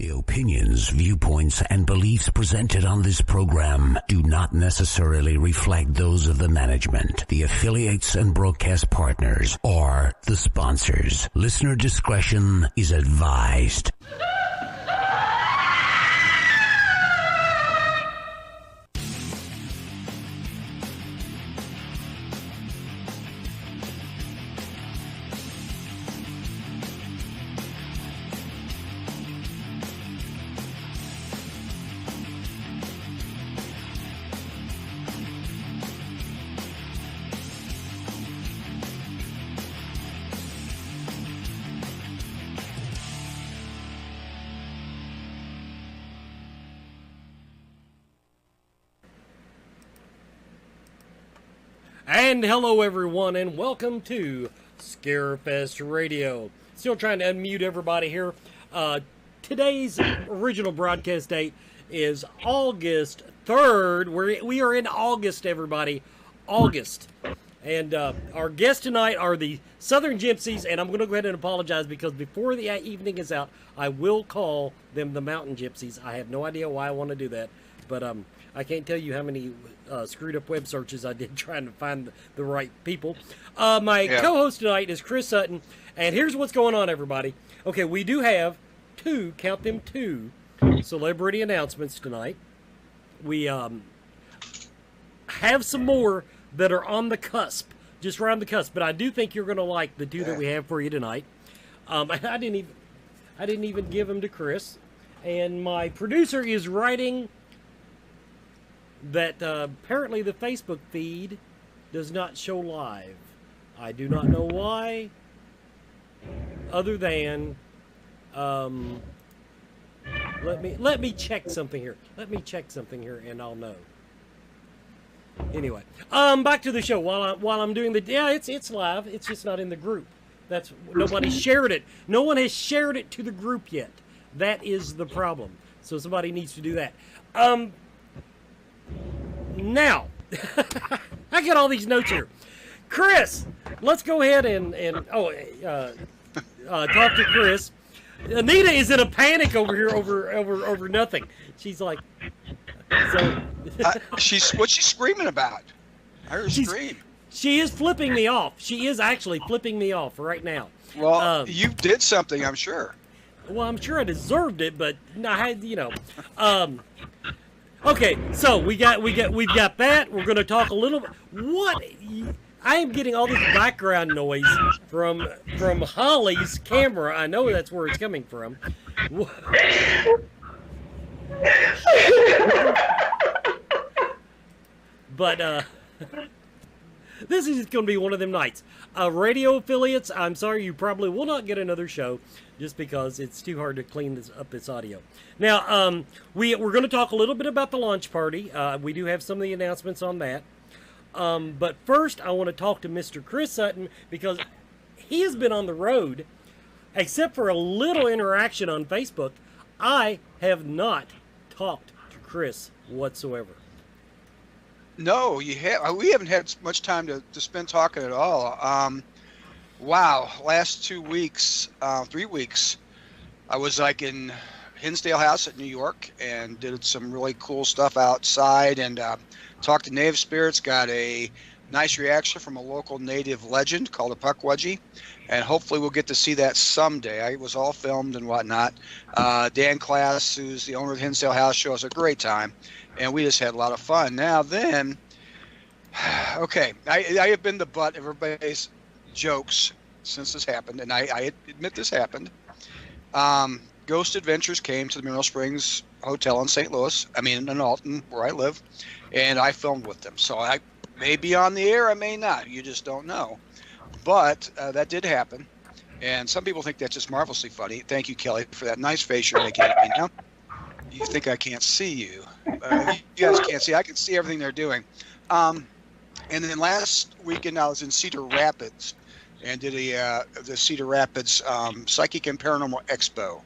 The opinions, viewpoints, and beliefs presented on this program do not necessarily reflect those of the management, the affiliates and broadcast partners, or the sponsors. Listener discretion is advised. And hello everyone, and welcome to Scarefest Radio. Still trying to unmute everybody here. Today's original broadcast date is August 3rd. We are in August, everybody. August. And our guests tonight are the Southern Gypsies, and I'm going to go ahead and apologize because before the evening is out, I will call them the Mountain Gypsies. I have no idea why I want to do that, but I can't tell you how many screwed up web searches I did trying to find the right people. My co-host tonight is Chris Sutton, and here's what's going on, everybody. Okay, we do have two celebrity announcements tonight. We have some more that are on the cusp, just around the cusp, but I do think you're going to like the two that we have for you tonight. I didn't even give them to Chris, and my producer is writing that apparently the Facebook feed does not show live. I do not know why, other than let me check something here. Let me check something here, and I'll know. Anyway, back to the show. While I'm doing it's live. It's just not in the group. That's nobody shared it. No one has shared it to the group yet. That is the problem. So somebody needs to do that. Now, I got all these notes here. Chris, let's go ahead and talk to Chris. Anita is in a panic over here over nothing. She's like, so. What's she screaming about? I heard her scream. She is flipping me off. She is actually flipping me off right now. Well, you did something, I'm sure. Well, I'm sure I deserved it, but I had, Okay, so we've got that. We're going to talk a little bit. What? I am getting all this background noise from Holly's camera. I know that's where it's coming from. But this is going to be one of them nights. Radio affiliates, I'm sorry, you probably will not get another show just because it's too hard to clean this audio. Now, we're going to talk a little bit about the launch party. We do have some of the announcements on that. But first, I want to talk to Mr. Chris Sutton because he has been on the road. Except for a little interaction on Facebook, I have not talked to Chris whatsoever. No, we haven't had much time to spend talking at all. Wow, last 2 weeks, 3 weeks, I was like in Hinsdale House at New York and did some really cool stuff outside and talked to native spirits, got a nice reaction from a local native legend called a Pukwudgie, and hopefully we'll get to see that someday. It was all filmed and whatnot. Dan Class, who's the owner of the Hinsdale House, showed us a great time, and we just had a lot of fun. Now then, okay, I have been the butt of everybody's jokes since this happened, and I admit this happened. Ghost Adventures came to the Mineral Springs Hotel in St. Louis, in Alton, where I live, and I filmed with them. So I may be on the air, I may not. You just don't know. But that did happen, and some people think that's just marvelously funny. Thank you, Kelly, for that nice face you're making at me now. You think I can't see you. You guys can't see. I can see everything they're doing. And then last weekend I was in Cedar Rapids and did the Cedar Rapids Psychic and Paranormal Expo.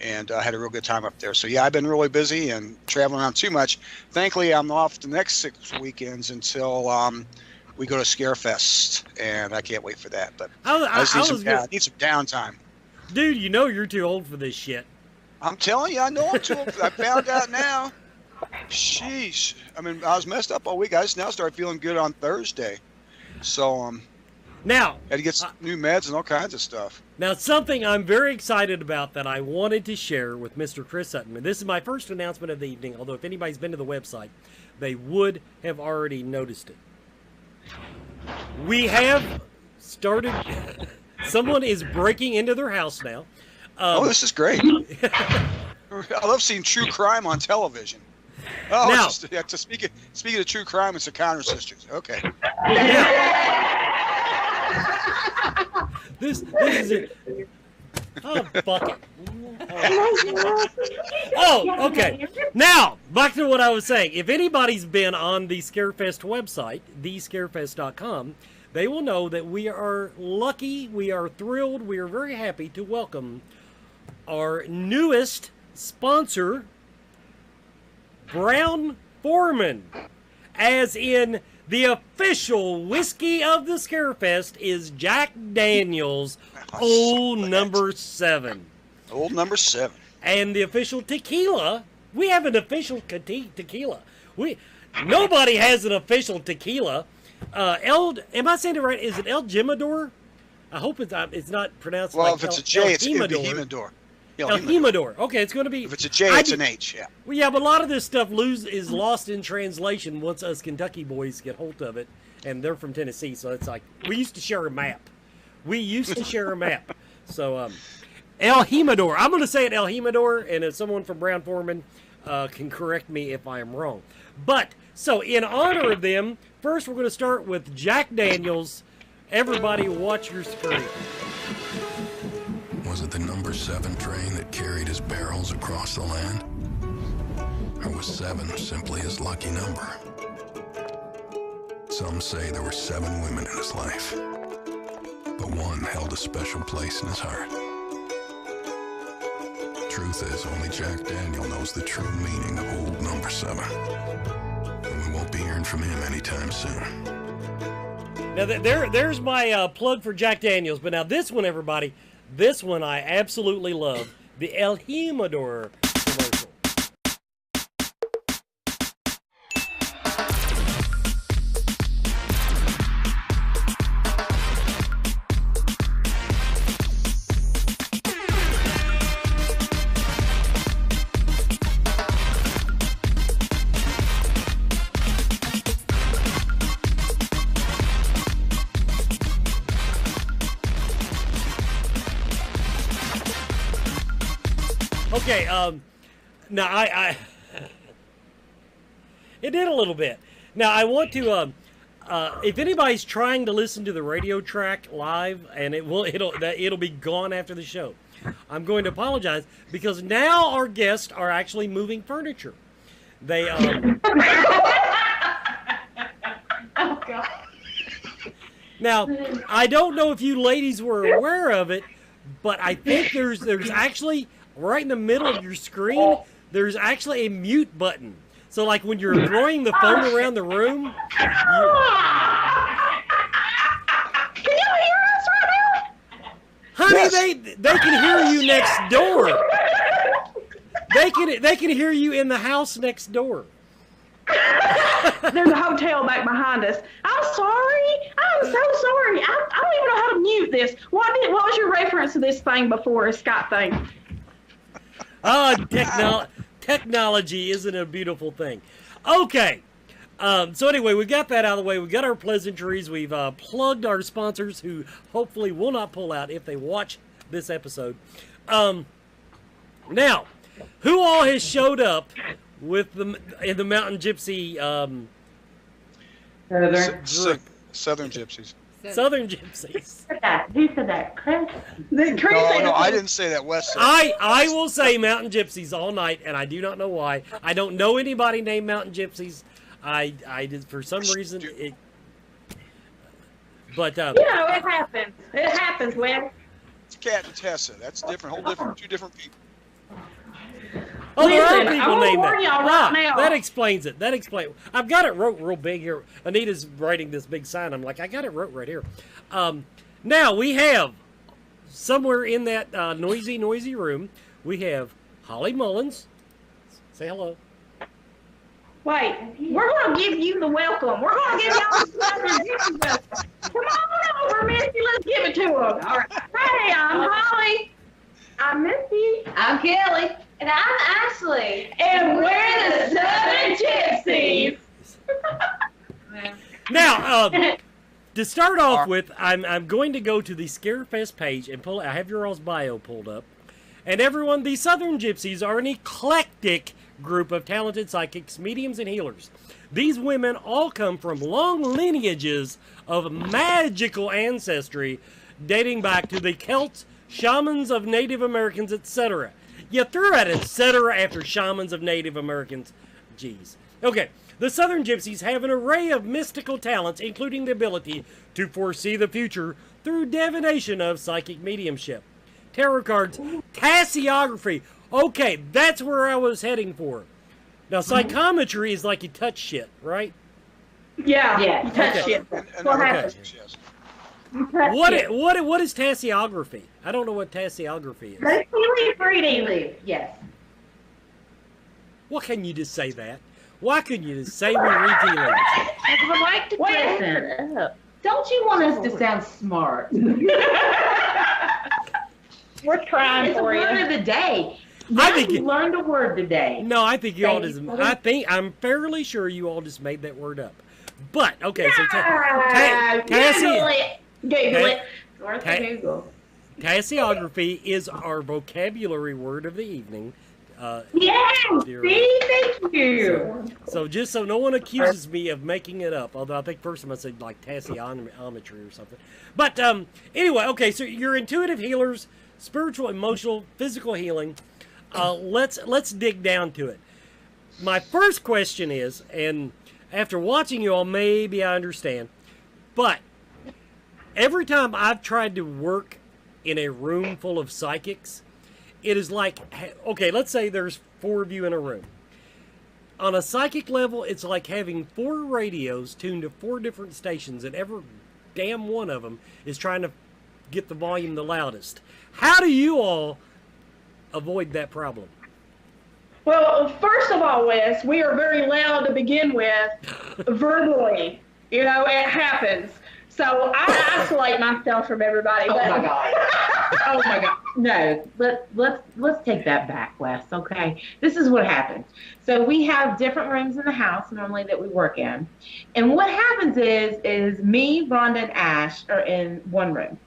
And I had a real good time up there. So, yeah, I've been really busy and traveling around too much. Thankfully, I'm off the next 6 weekends until we go to Scarefest, and I can't wait for that. But I need some downtime. Dude, you know you're too old for this shit. I'm telling you, I know them too. I found out now. Sheesh. I mean, I was messed up all week. I just now started feeling good on Thursday. So, now had to get some new meds and all kinds of stuff. Now, something I'm very excited about that I wanted to share with Mr. Chris Sutton. And this is my first announcement of the evening, although if anybody's been to the website, they would have already noticed it. We have started... Someone is breaking into their house now. This is great. I love seeing true crime on television. Oh, now, speaking of true crime, it's the Counter Sisters. Okay. This is it. Oh, fuck it. Oh, okay. Now, back to what I was saying. If anybody's been on the Scarefest website, thescarefest.com, they will know that we are lucky, we are thrilled, we are very happy to welcome our newest sponsor, Brown-Forman, as in the official whiskey of the Scarefest is Jack Daniel's Old Number 7. Old Number 7. And the official tequila, we have an official tequila. Nobody has an official tequila. Am I saying it right? Is it El Jimador? I hope it's not pronounced well, like if it's a J, it's going to be Jimador. El Jimador. Okay, it's going to be... If it's a J, it's an H, yeah. Well, yeah, but a lot of this stuff is lost in translation once us Kentucky boys get hold of it, and they're from Tennessee, so it's like, we used to share a map. So, El Jimador. I'm going to say it El Jimador, and if someone from Brown-Forman can correct me if I am wrong. But, so, in honor of them, first we're going to start with Jack Daniels. Everybody watch your screen. Was it the number 7 train that carried his barrels across the land? Or was 7 simply his lucky number? Some say there were 7 women in his life, but one held a special place in his heart. Truth is, only Jack Daniel knows the true meaning of Old Number 7. And we won't be hearing from him anytime soon. Now, there's my plug for Jack Daniels, but now this one, everybody... This one I absolutely love. The El Jimador commercial. Okay, now I it did a little bit. Now I want to, if anybody's trying to listen to the radio track live, and it'll be gone after the show, I'm going to apologize because now our guests are actually moving furniture. They Oh God. Now I don't know if you ladies were aware of it, but I think there's actually. Right in the middle of your screen, there's actually a mute button. So, like when you're throwing the phone around the room, Can you hear us right now? honey, Yes. they can hear you next door. They can hear you in the house next door. There's a hotel back behind us. I'm sorry. I'm so sorry. I don't even know how to mute this. What was your reference to this thing before, a Scott thing? Technology isn't a beautiful thing. Okay. So anyway, we got that out of the way. We got our pleasantries. We've plugged our sponsors who hopefully will not pull out if they watch this episode. Now, who all has showed up with in the Mountain Gypsy Southern Gypsies. Southern Gypsies? Who said that? Chris? No, I didn't say that. West said I will say Mountain Gypsies all night, and I do not know why. I don't know anybody named Mountain Gypsies. I did for some reason it. But it happens. It happens, Wes. It's Cat and Tessa. That's different. Whole different. Two different people. Oh, there are Listen, people I'm named warn y'all that. right now. That explains it. I've got it wrote real big here. Anita's writing this big sign. I'm like, I got it wrote right here. Now we have somewhere in that noisy room, we have Holly Mullins. Say hello. Wait, we're going to give you the welcome. We're going to give y'all the welcome. Come on over, Misty. Let's give it to them. All right. Hey, I'm Holly. I'm Misty. I'm Kelly. And I'm Ashley. And we're the Southern Gypsies. Now, to start off with, I'm going to go to the Scarefest page and I have your all's bio pulled up. And everyone, the Southern Gypsies are an eclectic group of talented psychics, mediums, and healers. These women all come from long lineages of magical ancestry dating back to the Celts, shamans of Native Americans, etc. You threw out etc. after shamans of Native Americans. Jeez. Okay, the Southern Gypsies have an array of mystical talents, including the ability to foresee the future through divination of psychic mediumship, tarot cards, tasseography. Okay, that's where I was heading for. Now, psychometry is like you touch shit, right? Yeah. Yeah. You touch Okay. shit. And What other happens? things, yes. You touch shit. What is tasseography? I don't know what tasseography is. That's really pretty. Leave. Yes. Why can't you just say that? Why couldn't you just say we read tea leaves? I would like to listen. Don't you want us to sound smart? We're trying It's a for word you. of the day. I think You learned a word today. No, I think you all Thank just. you. I'm fairly sure you all just made that word up. But okay, so Google it. Google it. Worth Ta- a Google. tasseography is our vocabulary word of the evening. Yes. Dear. See, thank you. So just so no one accuses me of making it up, although I think first time I said like tasseometry or something. But anyway, okay, so you're intuitive healers, spiritual, emotional, physical healing. Let's dig down to it. My first question is, and after watching you all, maybe I understand, but every time I've tried to work in a room full of psychics, it is like, okay, let's say there's 4 of you in a room. On a psychic level, it's like having 4 radios tuned to 4 different stations, and every damn one of them is trying to get the volume the loudest. How do you all avoid that problem? Well, first of all, Wes, we are very loud to begin with, verbally. You know, it happens. So I isolate myself from everybody. Oh but- my God. Oh my God. No, let's take that back, Wes, okay? This is what happens. So we have different rooms in the house normally that we work in. And what happens is me, Rhonda, and Ash are in one room.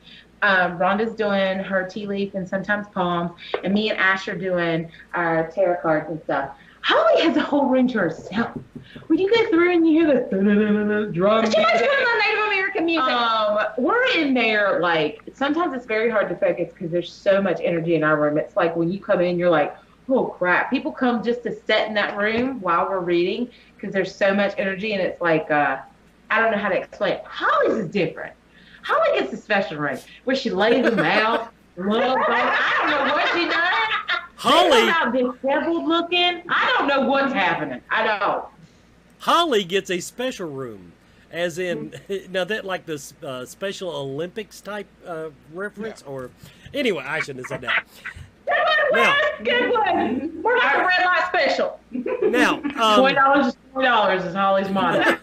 Rhonda's doing her tea leaf and sometimes palms, and me and Ash are doing our tarot cards and stuff. Holly has a whole room to herself. When you go through and you hear the drum, She likes putting on Native American music. we're in there, like, sometimes it's very hard to focus because there's so much energy in our room. It's like when you come in, you're like, oh crap. People come just to sit in that room while we're reading because there's so much energy, and it's like, I don't know how to explain it. Holly's is different. Holly gets a special room where she lays them out. I don't know what she does. Holly, Out disheveled looking. I don't know what's happening. I don't. Holly gets a special room, as in now that like the Special Olympics type reference, or anyway, I shouldn't have said that. Now, Good one. We're like a red light special. now, $20 is $20 is Holly's motto.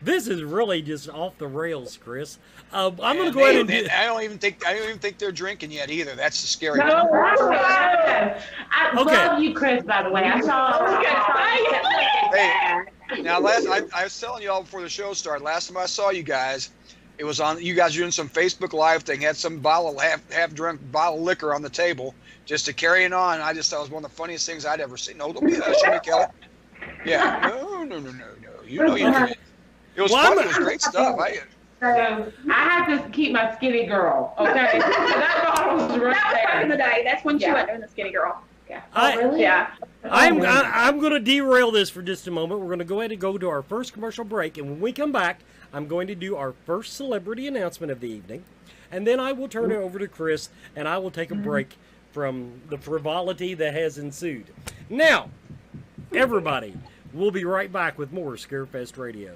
this is really just off the rails, Chris. I'm going to go ahead and do. I don't even think they're drinking yet either. That's the scary No, part. I love you, Chris, by the way. I saw. Hey, now I was telling y'all before the show started. Last time I saw you guys, it was on. You guys were doing some Facebook Live thing. Had some half drunk bottle of liquor on the table just to carry it on. I just thought it was one of the funniest things I'd ever seen. No, don't be hushing me, Kelly. Yeah, no. You know you did it. It was fun. It was great stuff. So I have to keep my skinny girl. Okay, so that bottle's right That was back in the there. day. That's when she Yeah. went doing the skinny girl. Yeah. I- Oh, really? Yeah. I'm going to derail this for just a moment. We're going to go ahead and go to our first commercial break, and when we come back, I'm going to do our first celebrity announcement of the evening, and then I will turn it over to Chris, and I will take a break from the frivolity that has ensued. Now, everybody, we'll be right back with more Scarefest Radio.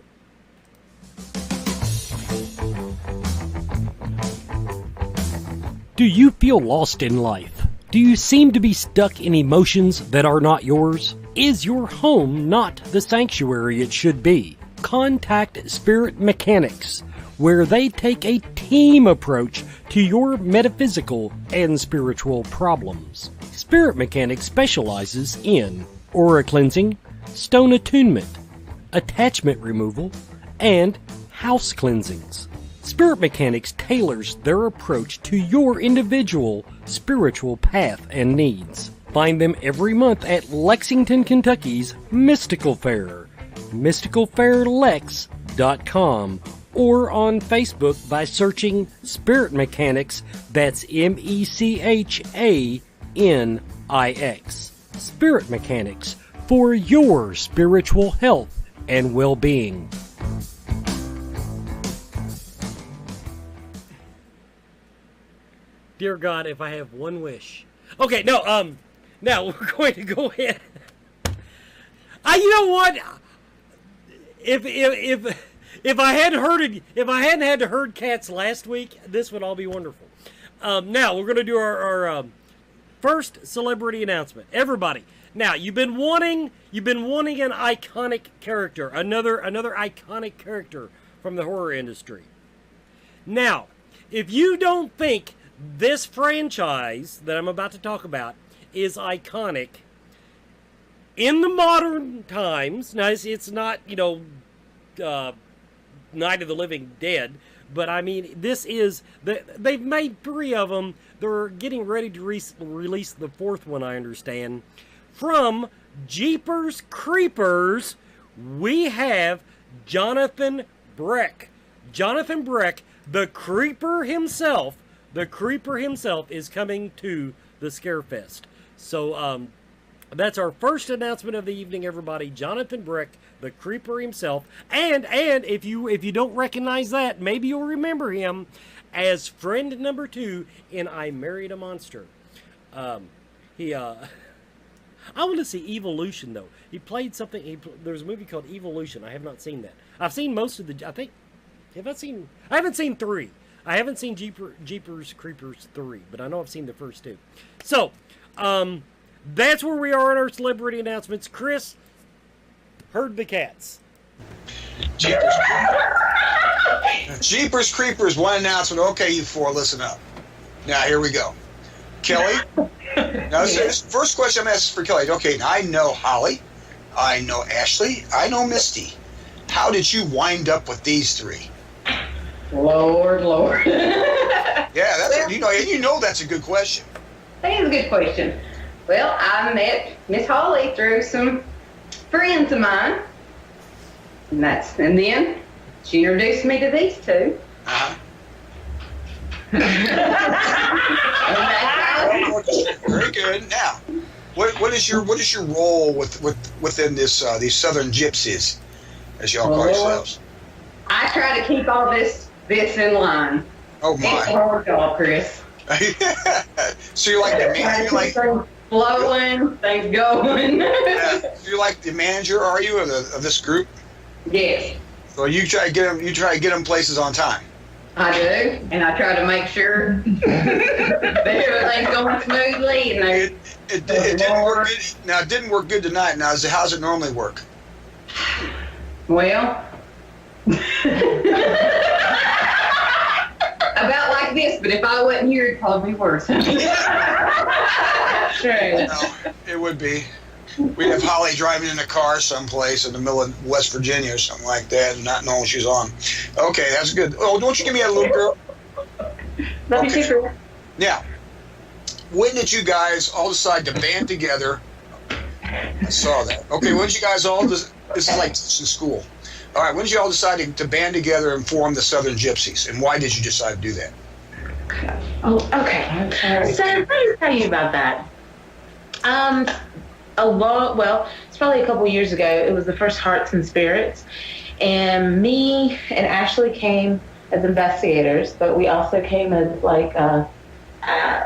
Do you feel lost in life? Do you seem to be stuck in emotions that are not yours? Is your home not the sanctuary it should be? Contact Spirit Mechanics, where they take a team approach to your metaphysical and spiritual problems. Spirit Mechanics specializes in aura cleansing, stone attunement, attachment removal, and house cleansings. Spirit Mechanics tailors their approach to your individual spiritual path and needs. Find them every month at Lexington, Kentucky's Mystical Fair, mysticalfairlex.com, or on Facebook by searching Spirit Mechanics, that's MECHANIX. Spirit Mechanics, for your spiritual health and well-being. Dear God, if I have one wish. Okay, now we're going to go ahead. You know what? If I hadn't had to herd cats last week, this would all be wonderful. Now we're going to do our first celebrity announcement. Everybody, now you've been wanting an iconic character, another iconic character from the horror industry. Now, if you don't think this franchise that I'm about to talk about is iconic in the modern times, now it's not, Night of the Living Dead, but I mean, this is, they've made 3 of them. They're getting ready to release the 4th one, I understand. From Jeepers Creepers, we have Jonathan Breck. Jonathan Breck, the Creeper himself is coming to the Scarefest. So that's our first announcement of the evening, everybody. Jonathan Breck, the Creeper himself, and if you don't recognize that, maybe you'll remember him as friend number 2 in I Married a Monster. I want to see Evolution though. He played something. There's a movie called Evolution. I have not seen that. I've seen most of the. I haven't seen 3. I haven't seen Jeepers Creepers 3, but I know I've seen the first 2. So, that's where we are on our celebrity announcements. Chris, herd the cats. Jeepers Creepers, one announcement. Okay, you 4, listen up. Now, here we go. Kelly? Now, this first question I'm asking for Kelly. Okay, now I know Holly. I know Ashley. I know Misty. How did you wind up with these 3? Lord. Yeah, that's a good question. That is a good question. Well, I met Miss Holly through some friends of mine, and then she introduced me to these 2. Very good. Now, what is your role within this these Southern Gypsies, as y'all call yourselves? I try to keep all this in line. Oh my! It's a hard job, Chris. So you're like the manager, things flowing, things going. So you're like the manager, are you, of this group? Yes. So you try to get them places on time. I do, and I try to make sure that everything's going smoothly. And it didn't work good. Now it didn't work good tonight. Now how's it normally work? Well, about like this, but if I wasn't here, it'd probably be worse. True. No, it would be. We'd have Holly driving in a car someplace in the middle of West Virginia or something like that and not knowing she's on. Okay, that's good. Oh, don't you give me a little girl? Love you too. Now, when did you guys all decide to band together? I saw that. Okay, when did you guys all, this is like in school. All right, when did you all decide to band together and form the Southern Gypsies? And why did you decide to do that? Oh, okay. So let me tell you about that. It's probably a couple years ago. It was the first Hearts and Spirits, and me and Ashley came as investigators, but we also came as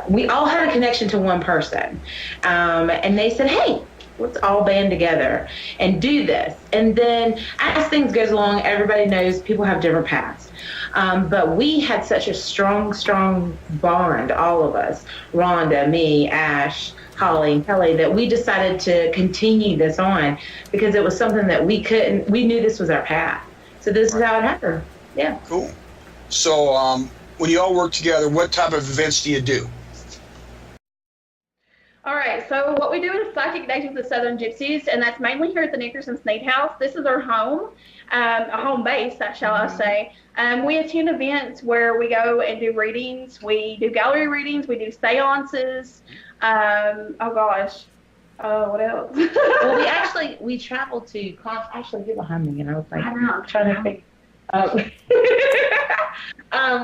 we all had a connection to one person, and they said, hey, let's all band together and do this. And then as things goes along, everybody knows people have different paths. But we had such a strong bond, all of us, Rhonda, me, Ash, Holly, and Kelly, that we decided to continue this on because it was something that we knew this was our path. So this is how it happened. Yeah. Cool. So when you all work together, what type of events do you do? All right, so what we do is Psychic Days with the Southern Gypsies, and that's mainly here at the Nickerson Sneed House. This is our home, a home base, shall I say. We attend events where we go and do readings. We do gallery readings. We do seances. What else? Well, we traveled to actually get behind me, and I was like, I'm trying to think.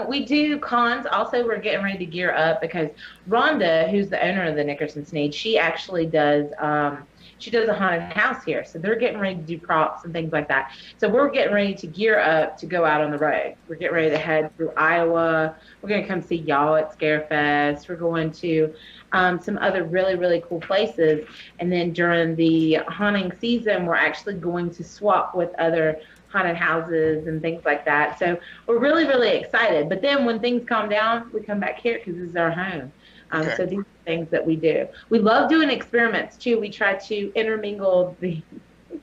We do cons. Also, we're getting ready to gear up because Rhonda, who's the owner of the Nickerson Sneed, she actually does a haunted house here. So they're getting ready to do props and things like that. So we're getting ready to gear up to go out on the road. We're getting ready to head through Iowa. We're going to come see y'all at Scarefest. We're going to some other really, really cool places. And then during the haunting season, we're actually going to swap with other haunted houses and things like that. So we're really, really excited. But then when things calm down, we come back here because this is our home. So these are things that we do. We love doing experiments too. We try to intermingle the.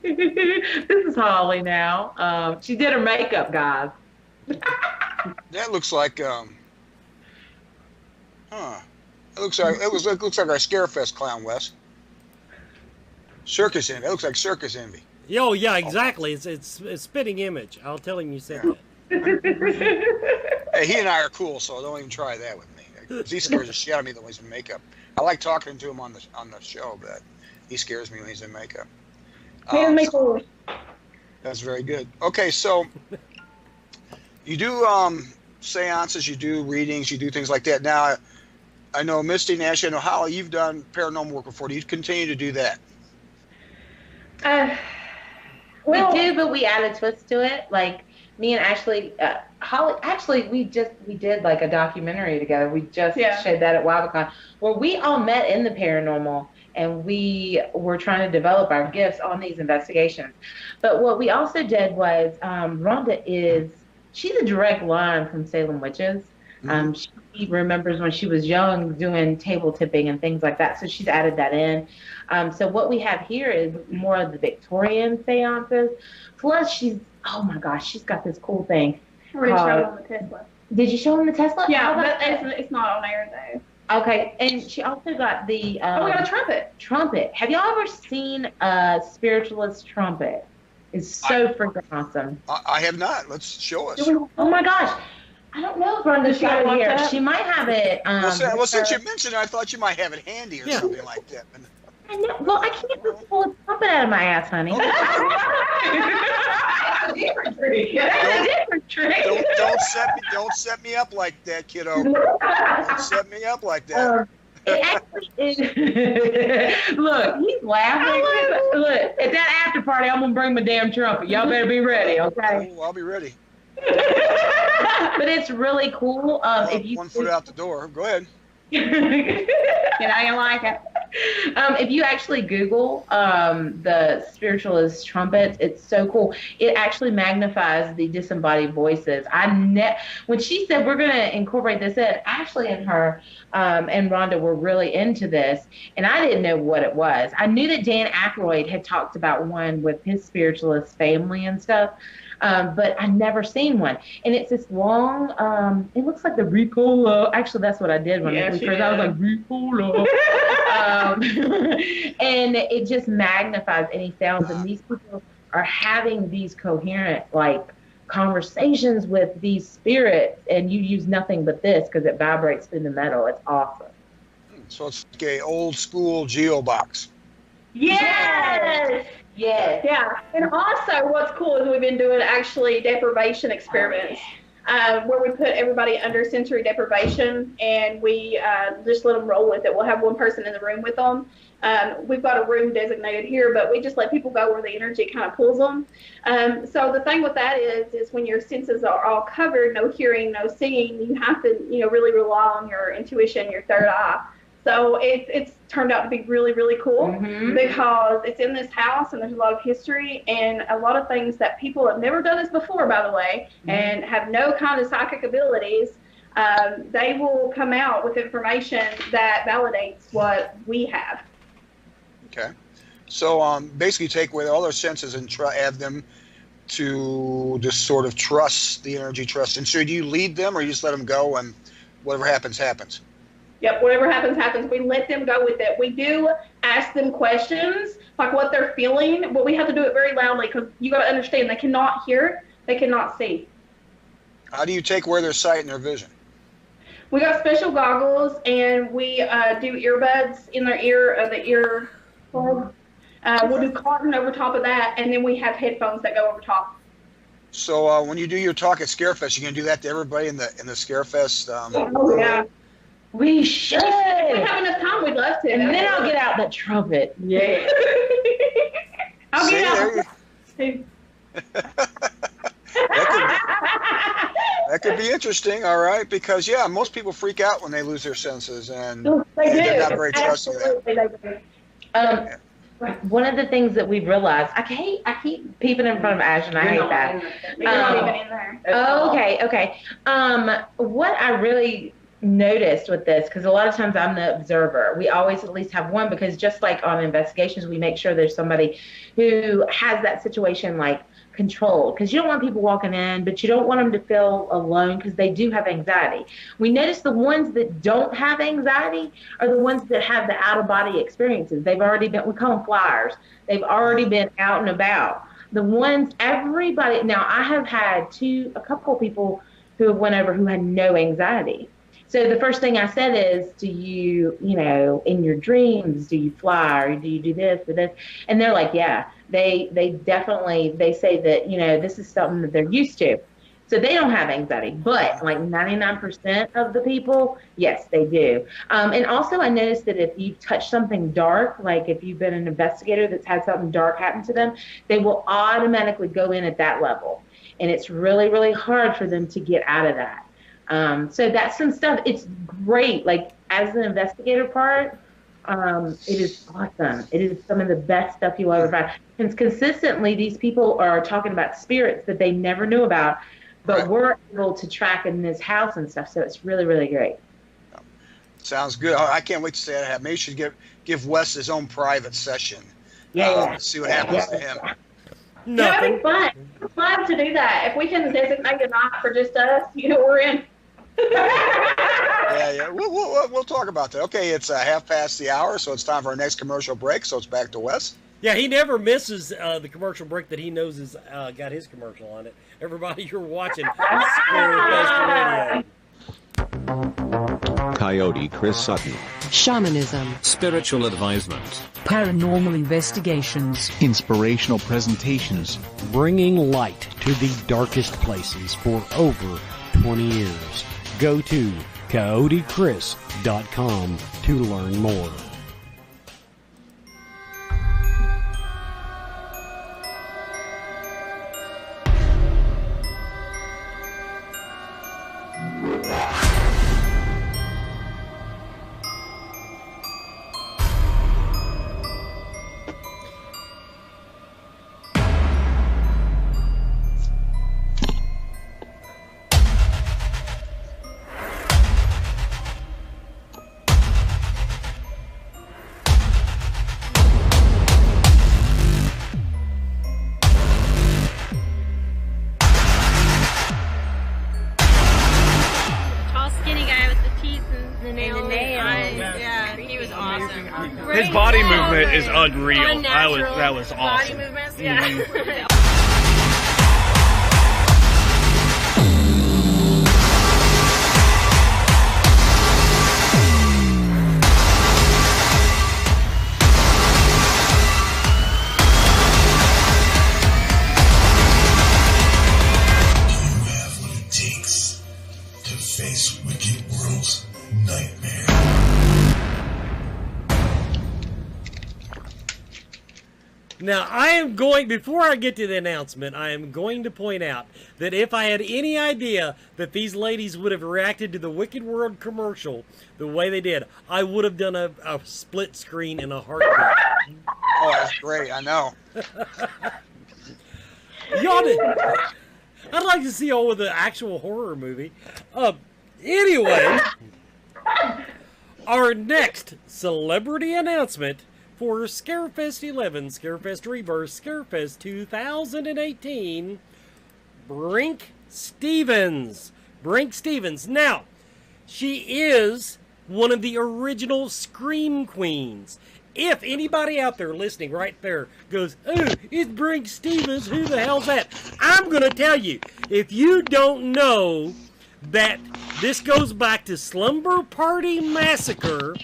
This is Holly now. She did her makeup, guys. That looks like It looks like our Scarefest clown, Wes. Circus Envy. It looks like Circus Envy. Oh yeah, exactly. It's a spitting image. I'll tell him you said that. Hey, he and I are cool, so don't even try that with me. He scares the shit out of me when he's in makeup. I like talking to him on the show, but he scares me when he's in makeup. That's very good. Okay, so you do seances, you do readings, you do things like that. Now, I know Misty, Nash, I know Holly, you've done paranormal work before. Do you continue to do that? We do, but we add a twist to it. Like me and Ashley, Holly. Actually, we did like a documentary together. We just showed that at WildCon, where we all met in the paranormal, and we were trying to develop our gifts on these investigations. But what we also did was, Rhonda she's a direct line from Salem Witches. She remembers when she was young doing table tipping and things like that, so she's added that in. So what we have here is more of the Victorian seances. Plus, she's got this cool thing. I already showed him the Tesla. Did you show him the Tesla? Yeah, but it's not on air though. Okay, and she also got the. We got a trumpet. Trumpet. Have y'all ever seen a spiritualist trumpet? It's so freaking awesome. I have not. Let's show us. Oh my gosh. I don't know if Rhonda's got it here. She might have it. Well, since you mentioned it, I thought you might have it handy or something like that. I know. Well, I can't just pull a trumpet out of my ass, honey. That's a different trick. That's a different trick. Don't set me up like that, kiddo. Don't set me up like that. It actually is. Look, he's laughing. Look, at that after party, I'm gonna bring my damn trumpet. Y'all better be ready, okay? Oh, I'll be ready. But it's really cool. If you 1 foot out the door, go ahead. I like it. If you actually Google the spiritualist trumpets, it's so cool. It actually magnifies the disembodied voices. When she said we're going to incorporate this in, Ashley and her and Rhonda were really into this, and I didn't know what it was. I knew that Dan Aykroyd had talked about one with his spiritualist family and stuff. But I never seen one, and it's this long. It looks like the Ricola. Actually, that's what I did when I was first. I was like Ricola, and it just magnifies any sounds. And these people are having these coherent conversations with these spirits, and you use nothing but this because it vibrates through the metal. It's awesome. So it's like a old school geo box. Yes. Yes. Yeah. And also what's cool is we've been doing actually deprivation experiments where we put everybody under sensory deprivation and we just let them roll with it. We'll have one person in the room with them. We've got a room designated here, but we just let people go where the energy kind of pulls them. So the thing with that is when your senses are all covered, no hearing, no seeing, you have to, really rely on your intuition, your third eye. So it's turned out to be really, really cool because it's in this house and there's a lot of history and a lot of things that people have never done this before, by the way, and have no kind of psychic abilities. They will come out with information that validates what we have. Okay. So basically take away all their senses and add them to just sort of trust, the energy trust. And so do you lead them or you just let them go and whatever happens, happens? Yep, whatever happens, happens. We let them go with it. We do ask them questions, like what they're feeling, but we have to do it very loudly because you got to understand they cannot hear, they cannot see. How do you take away their sight and their vision? We got special goggles, and we do earbuds in their ear, the ear plug. We'll do cotton over top of that, and then we have headphones that go over top. So when you do your talk at Scarefest, you're going to do that to everybody in the Scarefest? Oh, yeah. We should. If we have enough time, we'd love to. And then I'll get out the trumpet. Yeah. I'll get out. That could be interesting, all right, because, yeah, most people freak out when they lose their senses, and they're not very trusting of that. One of the things that we've realized, I keep peeping in front of Ash, and I hate that. You're not even in there. Okay. What I really noticed with this, because a lot of times I'm the observer, we always at least have one, because just like on investigations, we make sure there's somebody who has that situation like controlled, because you don't want people walking in, but you don't want them to feel alone because they do have anxiety. We notice the ones that don't have anxiety are the ones that have the out-of-body experiences. They've already been, we call them flyers. They've already been out and about. The ones, everybody, now I have had a couple of people who have went over who had no anxiety. So the first thing I said is, do you, in your dreams, do you fly or do you do this or this? And they're like, yeah, they definitely, they say that, this is something that they're used to. So they don't have anxiety, but like 99% of the people, yes, they do. And also I noticed that if you touch something dark, like if you've been an investigator that's had something dark happen to them, they will automatically go in at that level. And it's really, really hard for them to get out of that. So that's some stuff. It's great. Like as an investigator part, it is awesome. It is some of the best stuff you'll ever find. And consistently, these people are talking about spirits that they never knew about, but we're able to track in this house and stuff. So it's really, really great. Sounds good. I can't wait to see that happen. Maybe you should give Wes his own private session. See what happens to him. That'd be fun. I'd love to do that. If we can designate a night for just us, we're in. Yeah. We'll talk about that. Okay, it's 1:30, so it's time for our next commercial break. So it's back to Wes. Yeah, he never misses the commercial break that he knows has got his commercial on it. Everybody, you're watching Scarefest Radio. Coyote Chris Sutton. Shamanism. Spiritual advisement. Paranormal investigations. Inspirational presentations. Bringing light to the darkest places for over 20 years. Go to coyotechris.com to learn more. His body movement is unreal. That was awesome. Body movements, yeah. Now, before I get to the announcement, I am going to point out that if I had any idea that these ladies would have reacted to the Wicked World commercial the way they did, I would have done a split screen in a heartbeat. Oh, that's great. I know. I'd like to see all of the actual horror movie. Anyway, our next celebrity announcement for Scarefest 11, Scarefest Reverse, Scarefest 2018, Brink Stevens. Brink Stevens. Now, she is one of the original Scream Queens. If anybody out there listening right there goes, oh, it's Brink Stevens, who the hell's that? I'm going to tell you, if you don't know that this goes back to Slumber Party Massacre,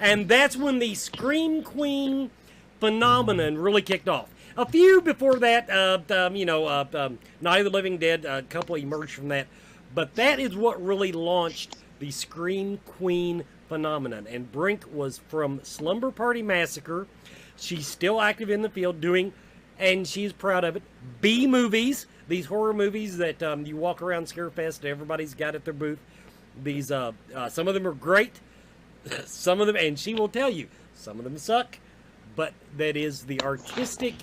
and that's when the Scream Queen phenomenon really kicked off. A few before that, Night of the Living Dead, a couple emerged from that. But that is what really launched the Scream Queen phenomenon. And Brink was from Slumber Party Massacre. She's still active in the field doing, and she's proud of it, B-movies. These horror movies that you walk around Scarefest and everybody's got at their booth. These, some of them are great. Some of them, and she will tell you, some of them suck, but that is the artistry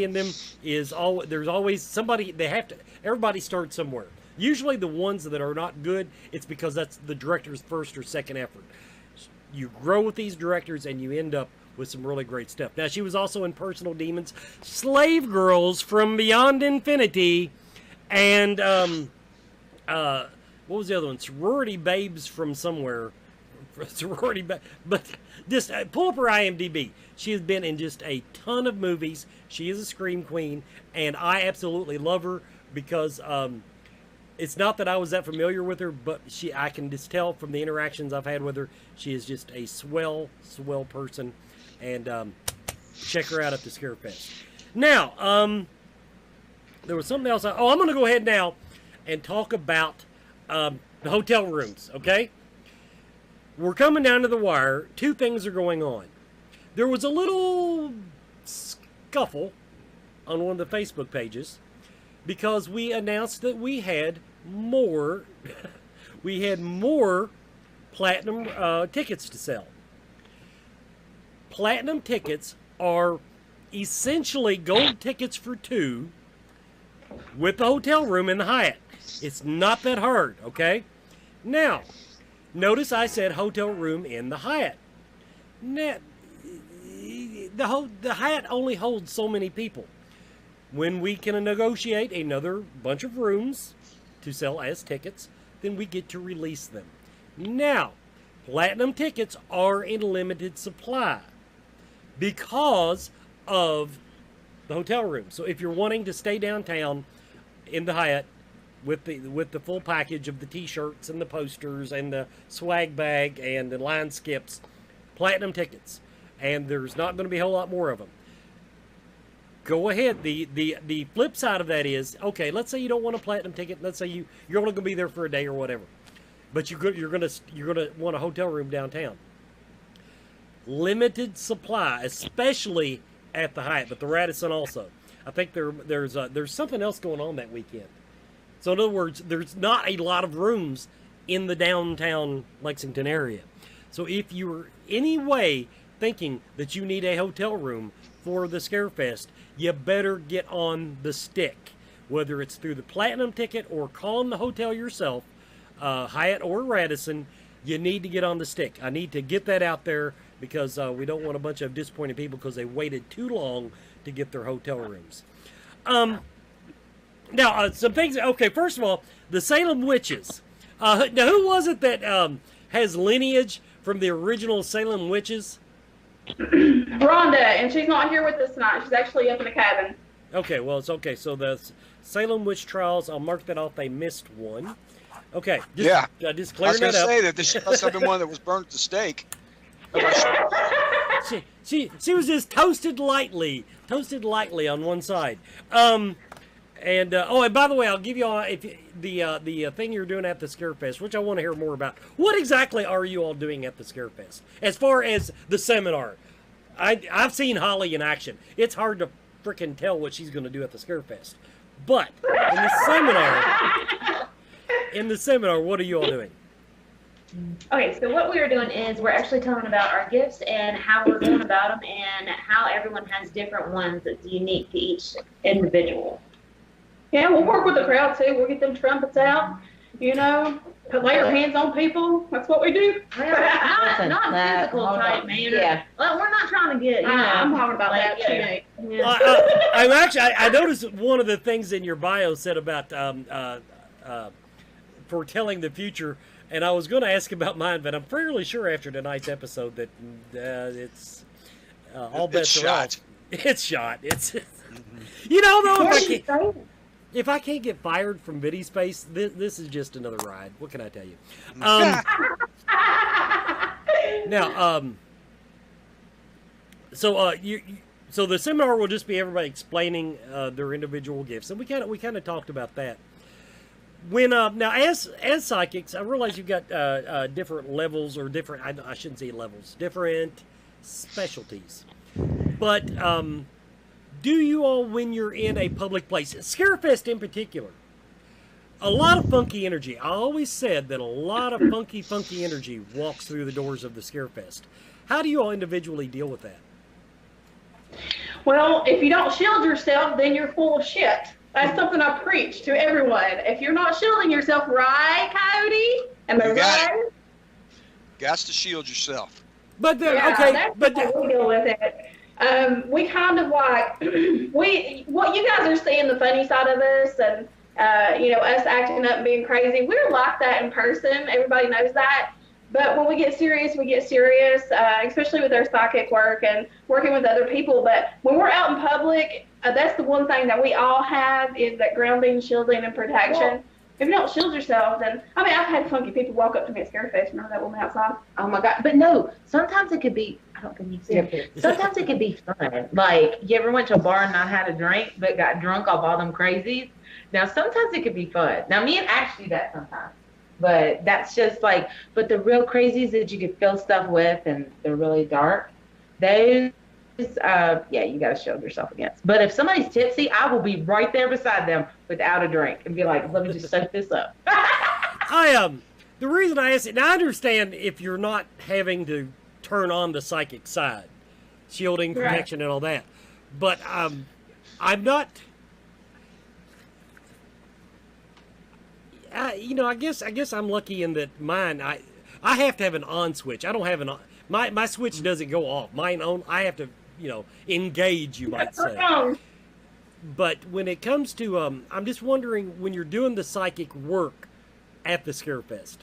in them is there's always somebody, everybody starts somewhere. Usually the ones that are not good, it's because that's the director's first or second effort. You grow with these directors and you end up with some really great stuff. Now, she was also in Personal Demons, Slave Girls from Beyond Infinity, and, what was the other one? Sorority Babes from somewhere. But just pull up her IMDb. She has been in just a ton of movies. She is a Scream Queen, and I absolutely love her because it's not that I was that familiar with her, but I can just tell from the interactions I've had with her, she is just a swell person, and check her out at the Scarefest. Now, there was something else. I'm going to go ahead now and talk about the hotel rooms, okay? We're coming down to the wire. Two things are going on. There was a little scuffle on one of the Facebook pages because we announced that we had more platinum tickets to sell. Platinum tickets are essentially gold tickets for two with the hotel room in the Hyatt. It's not that hard, okay? Now, notice I said hotel room in the Hyatt. Now, the Hyatt only holds so many people. When we can negotiate another bunch of rooms to sell as tickets, then we get to release them. Now, platinum tickets are in limited supply because of the hotel room. So if you're wanting to stay downtown in the Hyatt with the full package of the t-shirts and the posters and the swag bag and the line skips, platinum tickets, and there's not going to be a whole lot more of them. Go ahead. The flip side of that is, okay, let's say you don't want a platinum ticket. Let's say you're only going to be there for a day or whatever, but you're going to want a hotel room downtown. Limited supply, especially at the Hyatt, but the Radisson also. I think there's something else going on that weekend. So in other words, there's not a lot of rooms in the downtown Lexington area. So if you're any way thinking that you need a hotel room for the Scarefest, you better get on the stick. Whether it's through the platinum ticket or calling the hotel yourself, Hyatt or Radisson, you need to get on the stick. I need to get that out there because we don't want a bunch of disappointed people because they waited too long to get their hotel rooms. Now, some things. Okay, first of all, the Salem Witches. Now, who was it that has lineage from the original Salem Witches? Rhonda, and she's not here with us tonight. She's actually up in the cabin. Okay, well, it's okay. So the Salem Witch Trials, I'll mark that off. They missed one. Okay. Just clearing that up. I was going to say that this must have been one that was burnt at the stake. She was just toasted lightly on one side. And by the way, I'll give you all the thing you're doing at the Scarefest, which I want to hear more about. What exactly are you all doing at the Scarefest as far as the seminar? I've seen Holly in action. It's hard to freaking tell what she's going to do at the Scarefest. But in the seminar, what are you all doing? Okay, so what we are doing is we're actually telling about our gifts and how we're going about them and how everyone has different ones that's unique to each individual. Yeah, we'll work with the crowd too. We'll get them trumpets out, lay our hands on people. That's what we do. Well, not physical type, man. Yeah. Well, we're not trying to get, I'm talking about that too. I noticed one of the things in your bio said about foretelling the future, and I was going to ask about mine, but I'm fairly sure after tonight's episode that it's all bets are off. It's shot. It's if I can't get fired from Biddy Space, this is just another ride. What can I tell you? So the seminar will just be everybody explaining their individual gifts, and we kind of talked about that. When now as psychics, I realize you've got different levels or different I shouldn't say levels, different specialties, but do you all, when you're in a public place, Scarefest in particular, a lot of funky energy. I always said that a lot of funky energy walks through the doors of the Scarefest. How do you all individually deal with that? Well, if you don't shield yourself, then you're full of shit. That's something I preach to everyone. If you're not shielding yourself, right, Coyote? Am I right? Got to shield yourself. But we deal with it. We kind of like what you guys are seeing the funny side of us, and us acting up and being crazy. We're like that in person. Everybody knows that. But when we get serious, especially with our psychic work and working with other people. But when we're out in public, that's the one thing that we all have is that grounding, shielding, and protection. Well, if you don't shield yourself, then, I've had funky people walk up to me at Scarefest. Remember that woman outside? Oh my God. But no, sometimes it could be, I don't think you see it. Sometimes it could be fun. Like, you ever went to a bar and not had a drink, but got drunk off all them crazies? Now, sometimes it could be fun. Now, me and Ash do that sometimes. But that's just like, but the real crazies that you could feel stuff with and they're really dark, those, you got to shield yourself against. But if somebody's tipsy, I will be right there beside them without a drink and be like, let me just soak this up. The reason I ask it, now I understand if you're not having to turn on the psychic side, shielding, protection, and all that. But I'm not... I guess I'm lucky in that mine. I have to have an on switch. I don't have an on. My switch doesn't go off. Mine on. I have to engage. You might say. But when it comes to I'm just wondering when you're doing the psychic work at the Scarefest.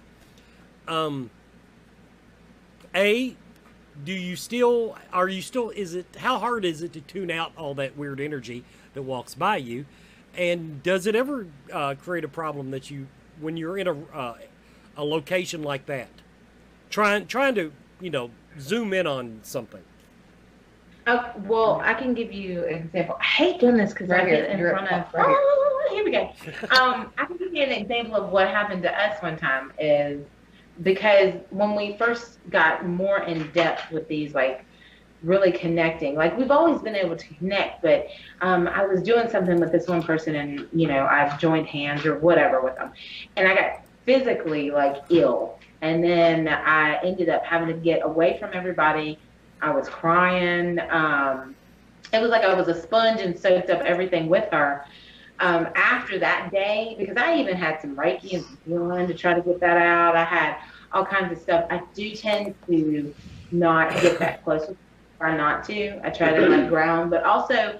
How hard is it to tune out all that weird energy that walks by you, and does it ever create a problem that when you're in a location like that, trying to zoom in on something? Well, I can give you an example. I hate doing this because I get in front of. Here we go. I can give you an example of what happened to us one time. Is because when we first got more in depth with these, like really connecting, like we've always been able to connect, but I was doing something with this one person, and I've joined hands or whatever with them, and I got physically like ill, and then I ended up having to get away from everybody. I was crying. It was like I was a sponge and soaked up everything with her. After that day, because I even had some Reiki and some healing to try to get that out. I had all kinds of stuff. I do tend to not get that close with try not to. I try to like ground, but also